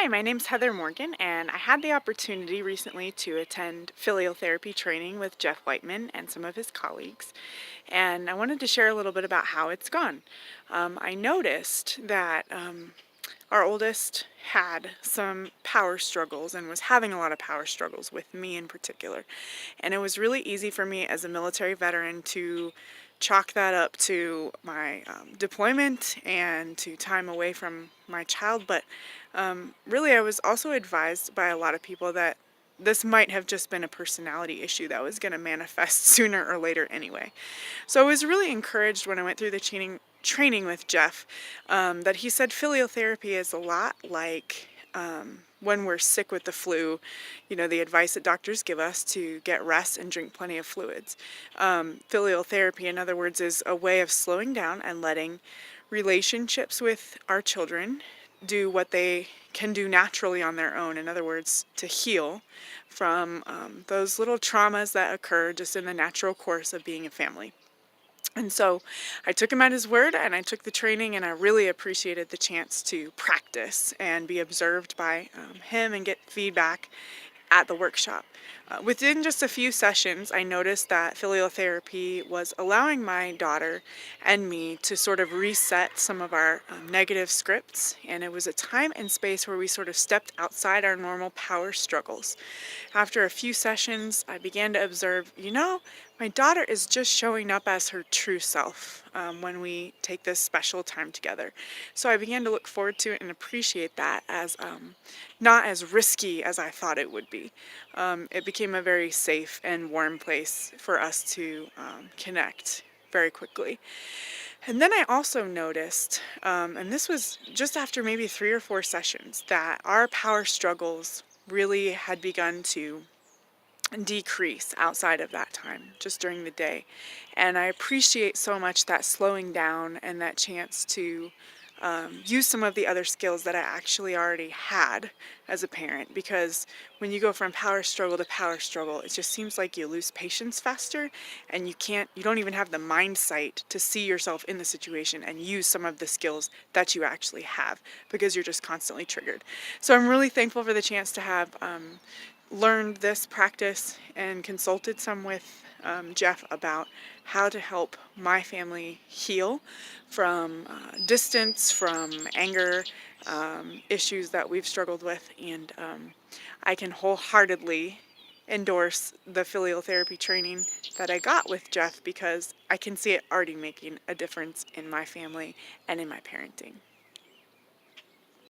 Hi, my name's Heather Morgan, and I had the opportunity recently to attend filial therapy training with Jeff Whiteman and some of his colleagues. And I wanted to share a little bit about how it's gone. I noticed that our oldest had some power struggles and was having a lot of power struggles with me in particular. And it was really easy for me as a military veteran to chalk that up to my deployment and to time away from my child. But really, I was also advised by a lot of people that this might have just been a personality issue that was going to manifest sooner or later anyway. So I was really encouraged when I went through the training with Jeff, that he said filial therapy is a lot like when we're sick with the flu, the advice that doctors give us to get rest and drink plenty of fluids. Filial therapy, in other words, is a way of slowing down and letting relationships with our children do what they can do naturally on their own. In other words, to heal from those little traumas that occur just in the natural course of being a family. And so I took him at his word and I took the training, and I really appreciated the chance to practice and be observed by him and get feedback at the workshop. Within just a few sessions, I noticed that filial therapy was allowing my daughter and me to sort of reset some of our negative scripts, and it was a time and space where we sort of stepped outside our normal power struggles. After a few sessions, I began to observe, my daughter is just showing up as her true self when we take this special time together. So I began to look forward to it and appreciate that as not as risky as I thought it would be. It became a very safe and warm place for us to connect very quickly. And then I also noticed, and this was just after maybe 3 or 4 sessions, that our power struggles really had begun to decrease outside of that time, just during the day. And I appreciate so much that slowing down and that chance to use some of the other skills that I actually already had as a parent, because when you go from power struggle to power struggle, it just seems like you lose patience faster, and you don't even have the mind sight to see yourself in the situation and use some of the skills that you actually have, because you're just constantly triggered. So I'm really thankful for the chance to have learned this practice and consulted some with Jeff about how to help my family heal from distance, from anger, issues that we've struggled with. And I can wholeheartedly endorse the filial therapy training that I got with Jeff, because I can see it already making a difference in my family and in my parenting.